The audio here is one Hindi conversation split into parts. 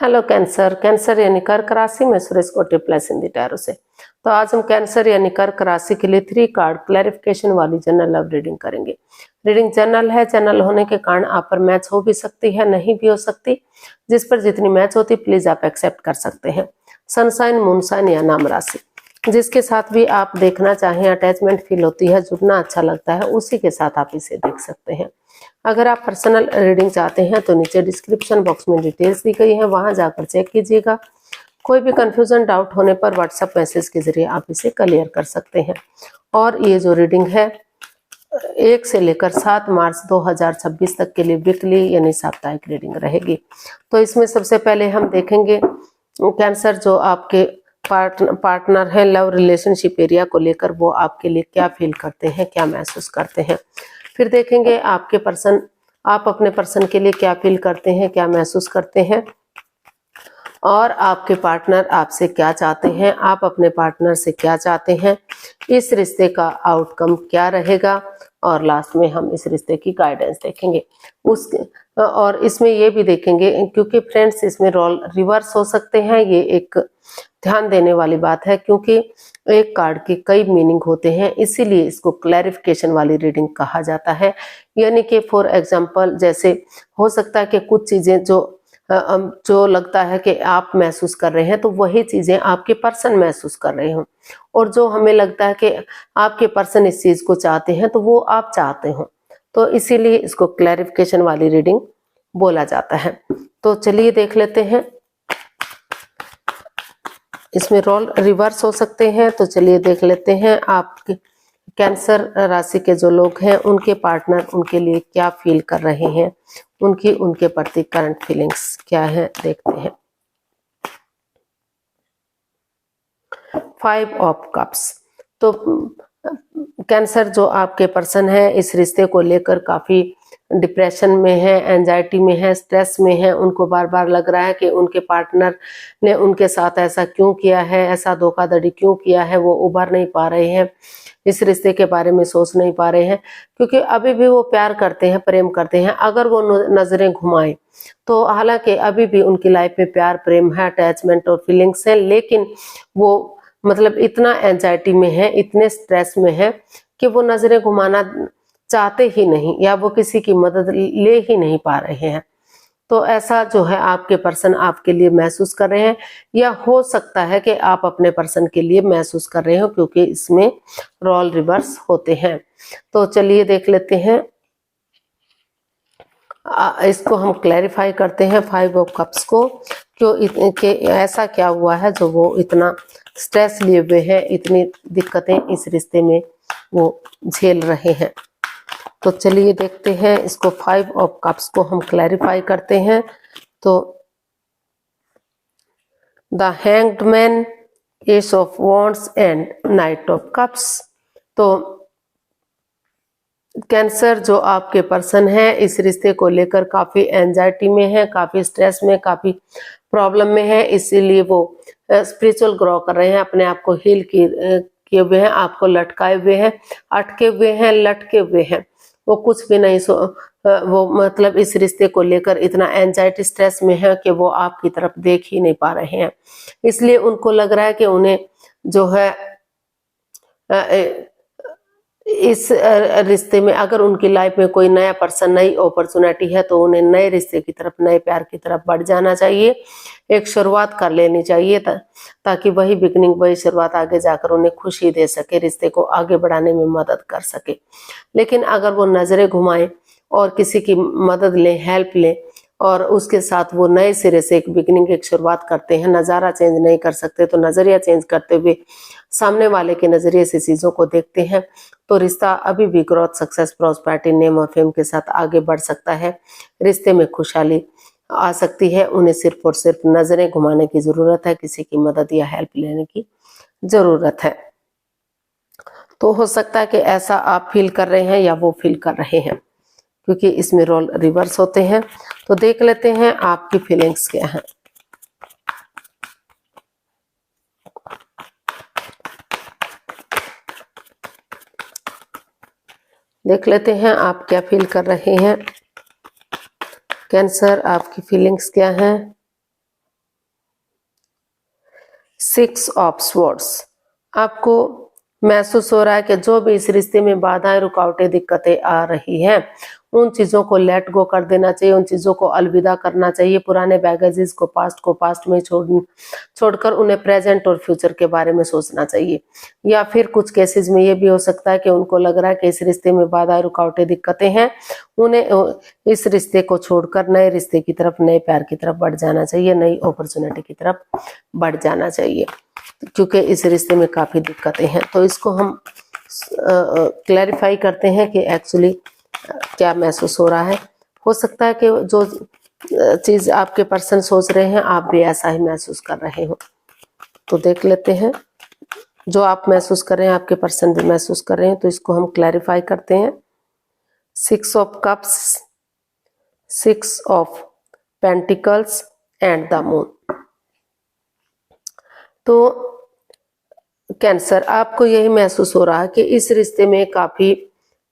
Hello cancer. कैंसर यानी कर्क राशि में सुरेश कोटे प्लस हिंदी टैरो से। तो आज हम कैंसर यानी कर्क राशि के लिए 3 कार्ड क्लैरिफिकेशन वाली जनरल लव रीडिंग करेंगे। रीडिंग जनरल है, जनरल होने के कारण आप पर मैच हो भी सकती है, नहीं भी हो सकती। जिस पर जितनी मैच होती प्लीज आप एक्सेप्ट कर सकते हैं। सनसाइन, मूनसाइन या नाम राशि, जिसके साथ भी आप देखना चाहें, अटैचमेंट फील होती है, जुड़ना अच्छा लगता है, उसी के साथ आप इसे देख सकते हैं। अगर आप पर्सनल रीडिंग चाहते हैं तो नीचे डिस्क्रिप्शन बॉक्स में डिटेल्स दी गई है, वहां जाकर चेक कीजिएगा। कोई भी कंफ्यूजन, डाउट होने पर व्हाट्सएप मैसेज के जरिए आप इसे क्लियर कर सकते हैं। और ये जो रीडिंग है 1 से लेकर 7 मार्च 2026 तक के लिए वीकली यानी साप्ताहिक रीडिंग रहेगी। तो इसमें सबसे पहले हम देखेंगे कैंसर जो आपके पार्टनर है, लव रिलेशनशिप एरिया को लेकर वो आपके लिए क्या फील करते हैं, क्या महसूस करते हैं। फिर देखेंगे आपके पर्सन, आप अपने पर्सन के लिए क्या फील करते हैं, क्या महसूस करते हैं, और आपके पार्टनर आपसे क्या चाहते हैं, आप अपने पार्टनर से क्या चाहते हैं, इस रिश्ते का आउटकम क्या रहेगा, और लास्ट में हम इस रिश्ते की गाइडेंस देखेंगे। और इसमें ये भी देखेंगे, क्योंकि फ्रेंड्स इसमें रोल रिवर्स हो सकते हैं, ये एक ध्यान देने वाली बात है, क्योंकि एक कार्ड के कई मीनिंग होते हैं, इसीलिए इसको क्लैरिफिकेशन वाली रीडिंग कहा जाता है। यानी कि फॉर एग्जांपल, जैसे हो सकता है कि कुछ चीजें जो लगता है कि आप महसूस कर रहे हैं तो वही चीजें आपके पर्सन महसूस कर रहे हो, और जो हमें लगता है कि आपके पर्सन इस चीज को चाहते हैं तो वो आप चाहते हो, तो इसीलिए इसको क्लैरिफिकेशन वाली रीडिंग बोला जाता है। तो चलिए देख लेते हैं। इसमें रोल रिवर्स हो सकते हैं, तो चलिए देख लेते हैं आप कैंसर राशि के जो लोग हैं उनके पार्टनर उनके लिए क्या फील कर रहे हैं, उनके प्रति करंट फीलिंग्स क्या है, देखते हैं। 5 ऑफ कप्स। तो कैंसर जो आपके पर्सन है इस रिश्ते को लेकर काफी डिप्रेशन में है, एंजाइटी में है, स्ट्रेस में है। उनको बार बार लग रहा है कि उनके पार्टनर ने उनके साथ ऐसा क्यों किया है, ऐसा धोखाधड़ी क्यों किया है। वो उभर नहीं पा रहे हैं, इस रिश्ते के बारे में सोच नहीं पा रहे हैं, क्योंकि अभी भी वो प्यार करते हैं, प्रेम करते हैं। अगर वो नजरें घुमाएं तो हालांकि अभी भी उनकी लाइफ में प्यार, प्रेम है, अटैचमेंट और फीलिंग्स है, लेकिन वो मतलब इतना एंजाइटी में है, इतने स्ट्रेस में है कि वो नजरें घुमाना चाहते ही नहीं, या वो किसी की मदद ले ही नहीं पा रहे हैं। तो ऐसा जो है आपके पर्सन आपके लिए महसूस कर रहे हैं, या हो सकता है कि आप अपने पर्सन के लिए महसूस कर रहे हो, क्योंकि इसमें रोल रिवर्स होते हैं। तो चलिए देख लेते हैं, इसको हम क्लैरिफाई करते हैं 5 ऑफ कप्स को। क्यों कि ऐसा क्या हुआ है जो वो इतना स्ट्रेस लिए हुए हैं, इतनी दिक्कतें इस रिश्ते में वो झेल रहे हैं। तो चलिए देखते हैं इसको, 5 ऑफ कप्स को हम क्लैरिफाई करते हैं। तो the hanged man, S of wands and night of cups. तो कैंसर जो आपके पर्सन है इस रिश्ते को लेकर काफी एंजाइटी में है, काफी स्ट्रेस में, काफी प्रॉब्लम में है, इसीलिए वो स्पिरिचुअल ग्रो कर रहे हैं, अपने आप को हील किए हुए हैं, आपको लटकाए हुए हैं, अटके हुए हैं, लटके हुए हैं। वो कुछ भी नहीं वो मतलब इस रिश्ते को लेकर इतना एंजाइटी स्ट्रेस में है कि वो आपकी तरफ देख ही नहीं पा रहे हैं। इसलिए उनको लग रहा है कि उन्हें जो है इस रिश्ते में, अगर उनकी लाइफ में कोई नया पर्सन, नई अपॉर्चुनिटी है, तो उन्हें नए रिश्ते की तरफ, नए प्यार की तरफ बढ़ जाना चाहिए, एक शुरुआत कर लेनी चाहिए, ताकि वही बिगनिंग, वही शुरुआत आगे जाकर उन्हें खुशी दे सके, रिश्ते को आगे बढ़ाने में मदद कर सके। लेकिन अगर वो नजरें घुमाएं और किसी की मदद लें, हेल्प लें, और उसके साथ वो नए सिरे से एक बिगनिंग, एक शुरुआत करते हैं, नज़ारा चेंज नहीं कर सकते तो नज़रिया चेंज करते हुए सामने वाले के नज़रिए से चीज़ों को देखते हैं, तो रिश्ता अभी भी ग्रोथ, सक्सेस, प्रॉस्पेरिटी, नेम और फेम के साथ आगे बढ़ सकता है। रिश्ते में खुशहाली आ सकती है। उन्हें सिर्फ और सिर्फ नज़रें घुमाने की ज़रूरत है, किसी की मदद या हेल्प लेने की ज़रूरत है। तो हो सकता है कि ऐसा आप फील कर रहे हैं या वो फील कर रहे हैं, क्योंकि इसमें रोल रिवर्स होते हैं। तो देख लेते हैं आपकी फीलिंग्स क्या हैं। देख लेते हैं आप क्या फील कर रहे हैं। कैंसर, आपकी फीलिंग्स क्या हैं। 6 ऑफ स्वॉर्ड्स, आपको महसूस हो रहा है कि जो भी इस रिश्ते में बाधाएं, रुकावटें, दिक्कतें आ रही हैं, उन चीजों को लेट गो कर देना चाहिए, उन चीजों को अलविदा करना चाहिए। पुराने बैगेजेस को पास्ट में छोड़कर उन्हें प्रेजेंट और फ्यूचर के बारे में सोचना चाहिए। या फिर कुछ केसेस में ये भी हो सकता है कि उनको लग रहा है कि इस रिश्ते में बाधाएं, रुकावटें, दिक्कतें हैं, उन्हें इस रिश्ते को छोड़कर नए रिश्ते की तरफ, नए प्यार की तरफ बढ़ जाना चाहिए, नई अपॉर्चुनिटी की तरफ बढ़ जाना चाहिए, क्योंकि इस रिश्ते में काफी दिक्कतें हैं। तो इसको हम क्लैरिफाई करते हैं कि एक्चुअली क्या महसूस हो रहा है। हो सकता है कि जो चीज आपके पर्सन सोच रहे हैं आप भी ऐसा ही महसूस कर रहे हो। तो देख लेते हैं, जो आप महसूस कर रहे हैं आपके पर्सन भी महसूस कर रहे हैं, तो इसको हम क्लैरिफाई करते हैं। 6 of cups, 6 of pentacles and the moon. तो कैंसर, आपको यही महसूस हो रहा है कि इस रिश्ते में काफी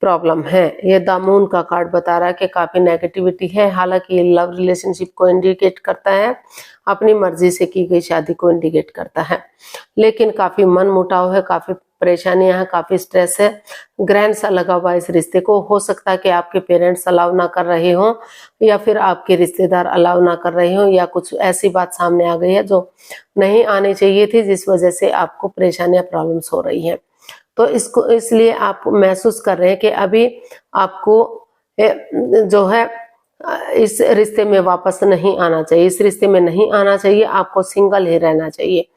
प्रॉब्लम है। ये द मून का कार्ड बता रहा है कि काफी नेगेटिविटी है। हालांकि ये लव रिलेशनशिप को इंडिकेट करता है, अपनी मर्जी से की गई शादी को इंडिकेट करता है, लेकिन काफी मन मुटाव है, काफी परेशानियां हैं, काफी स्ट्रेस है, ग्रहण सा लगा हुआ इस रिश्ते को। हो सकता है कि आपके पेरेंट्स अलाउ ना कर रहे हो, या फिर आपके रिश्तेदार अलाउ ना कर रहे हो, या कुछ ऐसी बात सामने आ गई है जो नहीं आनी चाहिए थी, जिस वजह से आपको परेशानियां, प्रॉब्लम्स हो रही हैं। तो इसको इसलिए आप महसूस कर रहे हैं कि अभी आपको जो है इस रिश्ते में वापस नहीं आना चाहिए, इस रिश्ते में नहीं आना चाहिए, आपको सिंगल ही रहना चाहिए,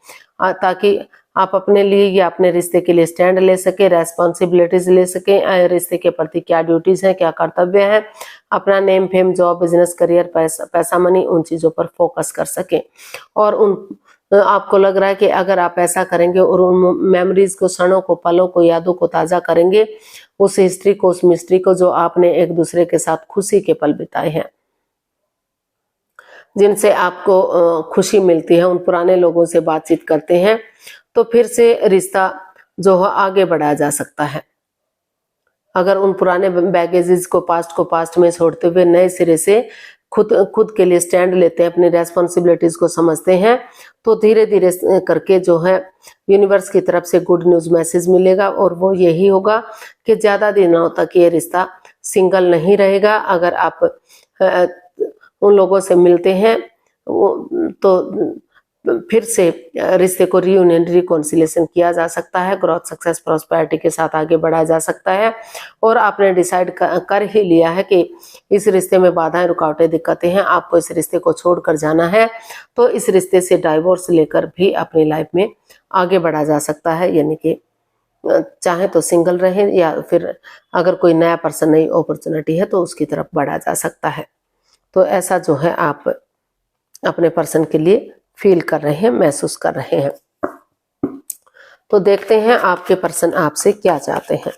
ताकि आप अपने लिए या अपने रिश्ते के लिए स्टैंड ले सके, रेस्पॉन्सिबिलिटीज ले सके, रिश्ते के प्रति क्या ड्यूटीज हैं, क्या कर्तव्य है, अपना name fame, job, business, career, पैसा मनी, उन चीजों पर फोकस कर सके। और उन आपको लग रहा है कि अगर आप ऐसा करेंगे और उन मेमोरीज को, क्षणों को, पलों को, यादों को ताजा करेंगे, उस हिस्ट्री को, उस मिस्ट्री को, जो आपने एक दूसरे के साथ खुशी के पल बिताए हैं, जिनसे आपको खुशी मिलती है, उन पुराने लोगों से बातचीत करते हैं, तो फिर से रिश्ता जो है आगे बढ़ाया जा सकता है। अगर उन पुराने बैगेजेस को पास्ट में छोड़ते हुए नए सिरे से खुद के लिए स्टैंड लेते हैं, अपनी रेस्पॉन्सिबिलिटीज को समझते हैं, तो धीरे धीरे करके जो है यूनिवर्स की तरफ से गुड न्यूज मैसेज मिलेगा, और वो यही होगा कि ज्यादा दिनों तक ये रिश्ता सिंगल नहीं रहेगा। अगर आप उन लोगों से मिलते हैं तो फिर से रिश्ते को रीयूनियन, रिकॉन्सिलेशन किया जा सकता है, ग्रोथ, सक्सेस, प्रॉस्पेरिटी के साथ आगे बढ़ाया जा सकता है। और आपने डिसाइड कर ही लिया है कि इस रिश्ते में बाधाएं, रुकावटें, दिक्कतें हैं, आपको इस रिश्ते को छोड़कर जाना है, तो इस रिश्ते से डाइवोर्स लेकर भी अपनी लाइफ में आगे बढ़ा जा सकता है। यानी कि चाहे तो सिंगल रहे, या फिर अगर कोई नया पर्सन, नई अपॉर्चुनिटी है तो उसकी तरफ बढ़ा जा सकता है। तो ऐसा जो है आप अपने पर्सन के लिए फील कर रहे हैं, महसूस कर रहे हैं। तो देखते हैं आपके पर्सन आपसे क्या चाहते हैं।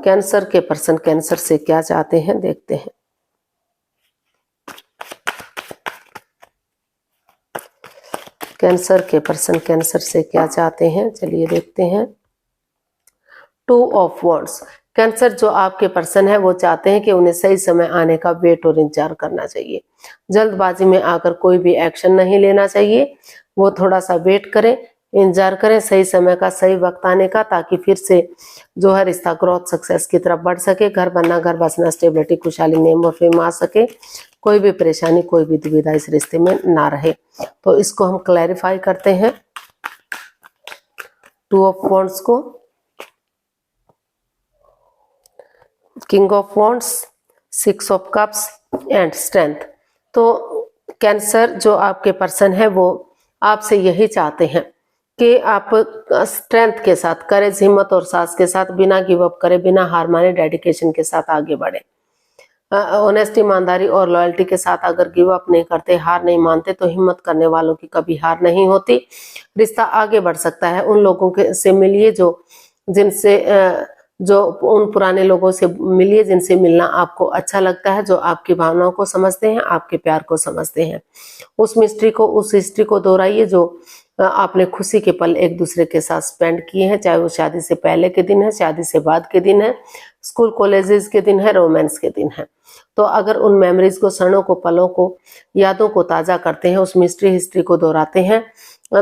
कैंसर के पर्सन कैंसर से क्या चाहते हैं, देखते हैं। कैंसर के पर्सन कैंसर से क्या चाहते हैं, चलिए देखते हैं। 2 ऑफ वॉन्ड्स, कैंसर जो आपके पर्सन है वो चाहते हैं कि उन्हें सही समय आने का वेट और इंतजार करना चाहिए। जल्दबाजी में आकर कोई भी एक्शन नहीं लेना चाहिए, वो थोड़ा सा वेट करें, इंतजार करें सही समय का, सही वक्त आने का, ताकि फिर से जो है रिश्ता ग्रोथ, सक्सेस की तरफ बढ़ सके, घर बनना, घर बसना, स्टेबिलिटी, खुशहाली, नेम और फेम आ सके, कोई भी परेशानी, कोई भी दुविधा इस रिश्ते में ना रहे। तो इसको हम क्लैरिफाई करते हैं 2 ऑफ वॉन्ड्स को। King of wands, 6 of cups and strength. तो कैंसर जो आपके पर्सन है वो आपसे यही चाहते हैं कि आप स्ट्रेंथ के साथ, करेज, हिम्मत और साहस के साथ, बिना गिव अप करे, बिना हार माने, डेडिकेशन के साथ आगे बढ़े। ऑनेस्टी, ईमानदारी और लॉयल्टी के साथ अगर गिव अप नहीं करते, हार नहीं मानते, तो हिम्मत करने वालों की कभी हार नहीं होती, रिश्ता आगे बढ़ सकता है। उन लोगों के से मिलिए जो उन पुराने लोगों से मिलिए जिनसे मिलना आपको अच्छा लगता है, जो आपकी भावनाओं को समझते हैं, आपके प्यार को समझते हैं। उस मिस्ट्री को, उस हिस्ट्री को दोहराइए जो आपने खुशी के पल एक दूसरे के साथ स्पेंड किए हैं, चाहे वो शादी से पहले के दिन है, शादी से बाद के दिन है, स्कूल कॉलेजेस के दिन है, रोमांस के दिन है। तो अगर उन मेमोरीज को, क्षणों को, पलों को, यादों को ताज़ा करते हैं, उस मिस्ट्री हिस्ट्री को दोहराते हैं,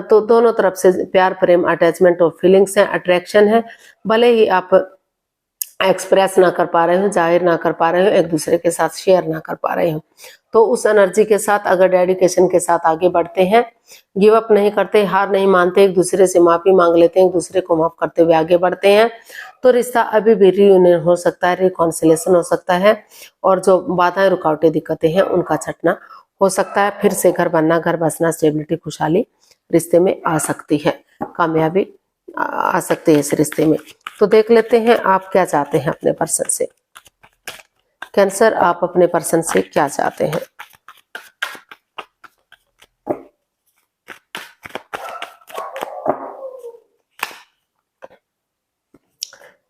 तो दोनों तरफ से प्यार, प्रेम, अटैचमेंट और फीलिंग्स हैं, अट्रैक्शन है। भले ही आप एक्सप्रेस ना कर पा रहे हो, जाहिर ना कर पा रहे हो, एक दूसरे के साथ शेयर ना कर पा रहे हो, तो उस एनर्जी के साथ अगर डेडिकेशन के साथ आगे बढ़ते हैं, गिव अप नहीं करते, हार नहीं मानते, एक दूसरे से माफी मांग लेते हैं, एक दूसरे को माफ करते हुए आगे बढ़ते हैं, तो रिश्ता अभी भी रीयूनियन हो सकता है, रिकॉन्सिलेशन हो सकता है, और जो बाधाएं, रुकावटें, दिक्कतें हैं उनका छटना हो सकता है। फिर से घर बनना, घर बसना, स्टेबिलिटी, खुशहाली रिश्ते में आ सकती है, कामयाबी आ सकती है इस रिश्ते में। तो देख लेते हैं आप क्या चाहते हैं अपने पर्सन से। कैंसर, आप अपने पर्सन से क्या चाहते हैं?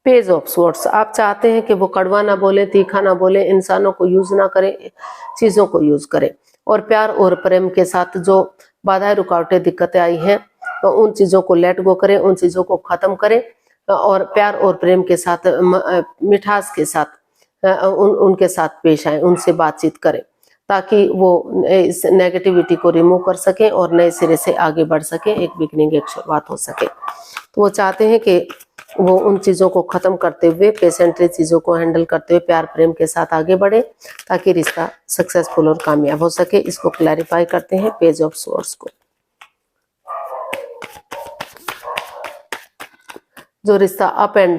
पेज ऑफ स्वॉर्ड्स, आप चाहते हैं कि वो कड़वा ना बोले, तीखा ना बोले, इंसानों को यूज ना करें, चीजों को यूज करें, और प्यार और प्रेम के साथ जो बाधाएं, रुकावटें, दिक्कतें आई हैं, तो उन चीजों को लेट गो करें, उन चीजों को खत्म करें, और प्यार और प्रेम के साथ, मिठास के साथ उनके साथ पेश आए, उनसे बातचीत करें, ताकि वो इस नेगेटिविटी को रिमूव कर सकें और नए सिरे से आगे बढ़ सकें, एक बिगनिंग, एक शुरुआत हो सके। तो वो चाहते हैं कि वो उन चीज़ों को ख़त्म करते हुए, पेशेंटली चीज़ों को हैंडल करते हुए प्यार प्रेम के साथ आगे बढ़े, ताकि रिश्ता सक्सेसफुल और कामयाब हो सके। इसको क्लैरिफाई करते हैं पेज ऑफ स्वॉर्ड्स को। जो रिश्ता अप एंड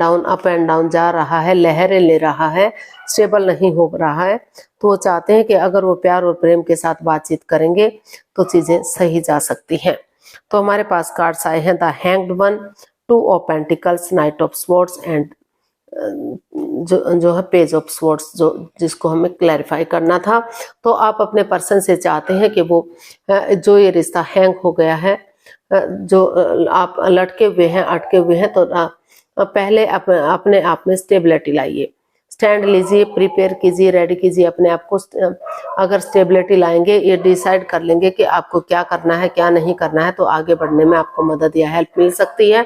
डाउन जा रहा है, लहरें ले रहा है, स्टेबल नहीं हो रहा है, तो वो चाहते हैं कि अगर वो प्यार और प्रेम के साथ बातचीत करेंगे तो चीज़ें सही जा सकती हैं। तो हमारे पास कार्ड्स आए हैं the hanged one, two of pentacles, night of swords and जो है पेज ऑफ स्वॉर्ड्स, जो जिसको हमें क्लैरिफाई करना था। तो आप अपने पर्सन से चाहते हैं कि वो जो ये रिश्ता हैंग हो गया है, जो आप लटके हुए हैं, अटके हुए हैं, तो पहले अपने आप में स्टेबिलिटी लाइए, स्टैंड लीजिए, प्रिपेयर कीजिए, रेडी कीजिए अपने आप को। अगर स्टेबिलिटी लाएंगे, ये डिसाइड कर लेंगे कि आपको क्या करना है, क्या नहीं करना है, तो आगे बढ़ने में आपको मदद या हेल्प मिल सकती है।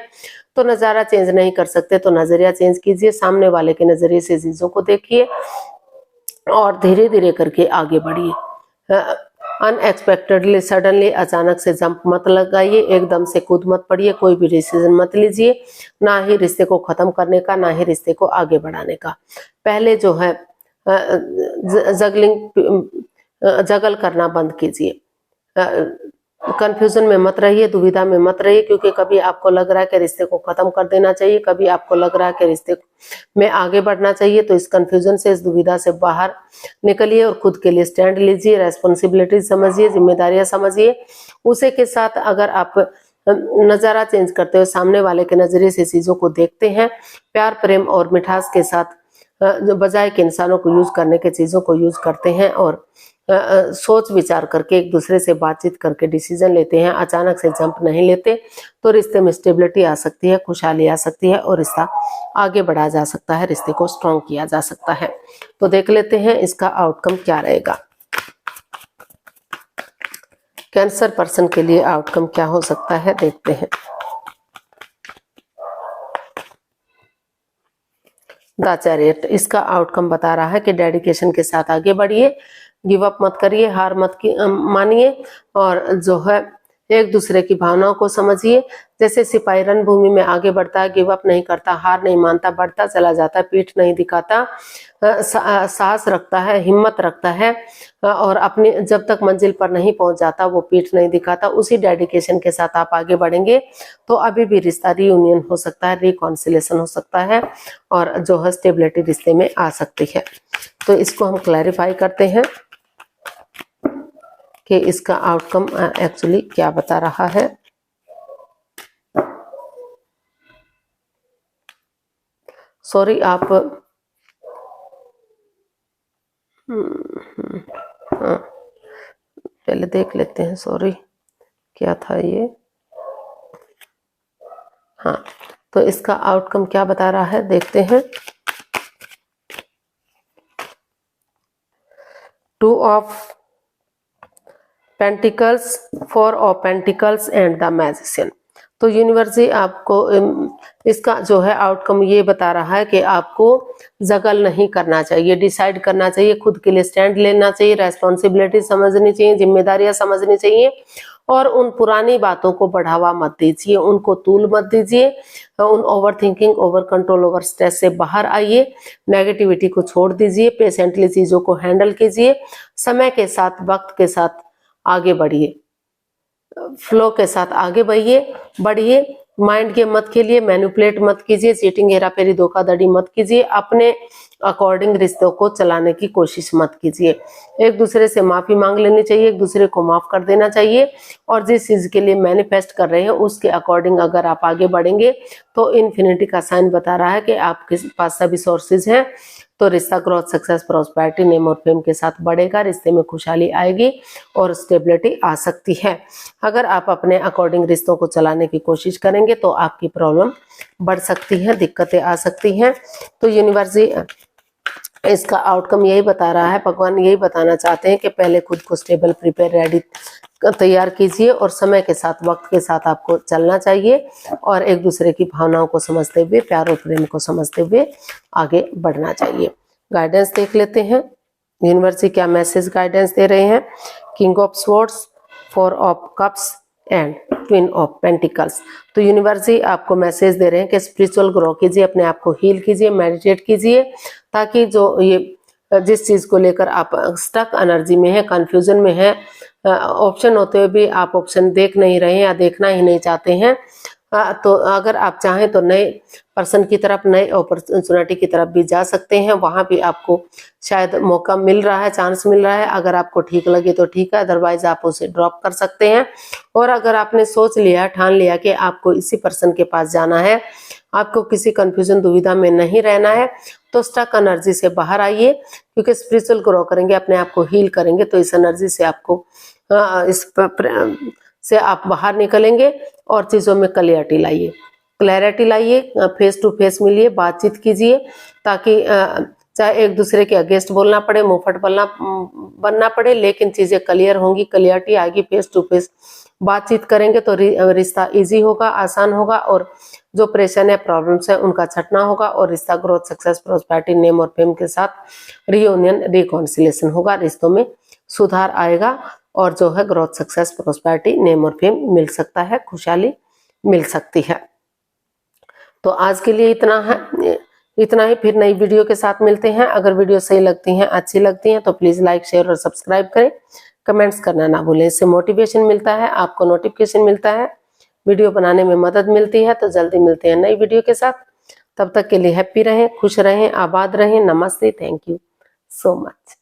तो नज़ारा चेंज नहीं कर सकते तो नज़रिया चेंज कीजिए, सामने वाले के नज़रिए से चीज़ों को देखिए और धीरे धीरे करके आगे बढ़िए। अनएक्सपेक्टेडली, सडनली, अचानक से जंप मत लगाइए, एकदम से कूद मत पड़िए, कोई भी डिसीजन मत लीजिए, ना ही रिश्ते को खत्म करने का, ना ही रिश्ते को आगे बढ़ाने का। पहले जो है जगल करना बंद कीजिए, कंफ्यूजन में मत रहिए, दुविधा में मत रहिए, क्योंकि कभी आपको लग रहा है कि रिश्ते को खत्म कर देना चाहिए, कभी आपको लग रहा है कि रिश्ते में आगे बढ़ना चाहिए। तो इस कंफ्यूजन से, इस दुविधा से बाहर निकलिए और खुद के लिए स्टैंड लीजिए, रेस्पॉन्सिबिलिटी समझिए, जिम्मेदारियां समझिए। उसी के साथ अगर आप नज़ारा चेंज करते हुए सामने वाले के नजरिए से चीजों को देखते हैं, प्यार प्रेम और मिठास के साथ बजाय के इंसानों को यूज करने के चीजों को यूज करते हैं, और सोच विचार करके एक दूसरे से बातचीत करके डिसीजन लेते हैं, अचानक से जंप नहीं लेते, तो रिश्ते में स्टेबिलिटी आ सकती है, खुशहाली आ सकती है, और रिश्ता आगे बढ़ाया जा सकता है, रिश्ते को स्ट्रॉन्ग किया जा सकता है। तो देख लेते हैं इसका आउटकम क्या रहेगा। कैंसर पर्सन के लिए आउटकम क्या हो सकता है, देखते हैं। द चैरियट, इसका आउटकम बता रहा है कि डेडिकेशन के साथ आगे बढ़िए, गिव अप मत करिए, हार मत मानिए, और जो है एक दूसरे की भावनाओं को समझिए। जैसे सिपाही रणभूमि में आगे बढ़ता है, गिव अप नहीं करता, हार नहीं मानता, बढ़ता चला जाता है, पीठ नहीं दिखाता, साहस रखता है, हिम्मत रखता है, और अपनी जब तक मंजिल पर नहीं पहुंच जाता वो पीठ नहीं दिखाता। उसी डेडिकेशन के साथ आप आगे बढ़ेंगे तो अभी भी रिश्ता रीयूनियन हो सकता है, रिकॉन्सिलेशन हो सकता है, और जो है स्टेबिलिटी रिश्ते में आ सकती है। तो इसको हम क्लैरिफाई करते हैं कि इसका आउटकम एक्चुअली क्या बता रहा है। सॉरी, आप हाँ, पहले देख लेते हैं, सॉरी क्या था ये। हाँ, तो इसका आउटकम क्या बता रहा है, देखते हैं। Two of pentacles, four of pentacles and the magician. तो यूनिवर्सिटी आपको इसका जो है आउटकम ये बता रहा है कि आपको जगल नहीं करना चाहिए, डिसाइड करना चाहिए, खुद के लिए स्टैंड लेना चाहिए, रेस्पॉन्सिबिलिटी समझनी चाहिए, जिम्मेदारियां समझनी चाहिए और उन पुरानी बातों को बढ़ावा मत दीजिए, उनको तूल मत दीजिए, उन over thinking, over control, over stress से बाहर आइए, नेगेटिविटी को छोड़ दीजिए, पेशेंटली चीजों को हैंडल कीजिए, समय के साथ, वक्त के साथ आगे बढ़िए, फ्लो के साथ आगे बढ़िए, माइंड के मत खेलिए, मैनिपुलेट मत कीजिए, चीटिंग, हेराफेरी, धोखाधड़ी मत कीजिए, अपने अकॉर्डिंग रिश्तों को चलाने की कोशिश मत कीजिए। एक दूसरे से माफी मांग लेनी चाहिए, एक दूसरे को माफ कर देना चाहिए और जिस चीज के लिए मैनिफेस्ट कर रहे हैं उसके अकॉर्डिंग अगर आप आगे बढ़ेंगे तो इन्फिनिटी का साइन बता रहा है कि आपके पास सभी सोर्सेज हैं, तो रिश्ता ग्रोथ, सक्सेस, प्रॉस्पेरिटी, नेम और फेम के साथ बढ़ेगा, रिश्ते में खुशहाली आएगी और स्टेबिलिटी आ सकती है। अगर आप अपने अकॉर्डिंग रिश्तों को चलाने की कोशिश करेंगे तो आपकी प्रॉब्लम बढ़ सकती है, दिक्कतें आ सकती हैं। तो यूनिवर्सिटी इसका आउटकम यही बता रहा है, भगवान यही बताना चाहते हैं कि पहले खुद को स्टेबल, प्रिपेयर, रेडी तैयार कीजिए और समय के साथ, वक्त के साथ आपको चलना चाहिए और एक दूसरे की भावनाओं को समझते हुए, प्यार और प्रेम को समझते हुए आगे बढ़ना चाहिए। गाइडेंस देख लेते हैं, यूनिवर्सिटी क्या मैसेज गाइडेंस दे रहे हैं। King of swords, 4 of cups and twin of pentacles. तो यूनिवर्सिटी आपको मैसेज दे रहे हैं कि स्पिरिचुअल ग्रो कीजिए, अपने आप को हील कीजिए, मेडिटेट कीजिए, ताकि जो ये जिस चीज को लेकर आप स्टक एनर्जी में है, कंफ्यूजन में है, ऑप्शन होते हुए भी आप ऑप्शन देख नहीं रहे हैं या देखना ही नहीं चाहते हैं, तो अगर आप चाहें तो नए पर्सन की तरफ, नए अपॉर्चुनिटी की तरफ भी जा सकते हैं। वहां भी आपको शायद मौका मिल रहा है, चांस मिल रहा है। अगर आपको ठीक लगे तो ठीक है, अदरवाइज आप उसे ड्रॉप कर सकते हैं। और अगर आपने सोच लिया, ठान लिया कि आपको इसी पर्सन के पास जाना है, आपको किसी कंफ्यूजन, दुविधा में नहीं रहना है, तो स्टक एनर्जी से बाहर आइए, क्योंकि स्पिरिचुअल ग्रो करेंगे, अपने आप को हील करेंगे, तो इस एनर्जी से आपको से आप बाहर निकलेंगे और चीजों में क्लैरिटी लाइए, फेस टू फेस मिलिए, बातचीत कीजिए, ताकि चाहे एक दूसरे के अगेंस्ट बोलना पड़े, मुंहफट बनना पड़े, लेकिन चीजें क्लियर होंगी, क्लियरिटी आएगी। फेस टू फेस बातचीत करेंगे तो रिश्ता इजी होगा, आसान होगा और जो परेशान है, प्रॉब्लम्स है, उनका छटना होगा और रिश्ता ग्रोथ, सक्सेस, प्रॉस्पेरिटी, नेम और फेम के साथ रियूनियन, रिकॉन्सिलेशन होगा, रिश्तों में सुधार आएगा और जो है ग्रोथ, सक्सेस, प्रॉस्पेरिटी, नेम और फेम मिल सकता है, खुशहाली मिल सकती है। तो आज के लिए इतना ही, फिर नई वीडियो के साथ मिलते हैं। अगर वीडियो सही लगती हैं, अच्छी लगती हैं तो प्लीज लाइक, शेयर और सब्सक्राइब करें, कमेंट्स करना ना भूलें, इससे मोटिवेशन मिलता है, आपको नोटिफिकेशन मिलता है, वीडियो बनाने में मदद मिलती है। तो जल्दी मिलते हैं नई वीडियो के साथ, तब तक के लिए हैप्पी रहें, खुश रहें, आबाद रहें। नमस्ते, थैंक यू सो मच।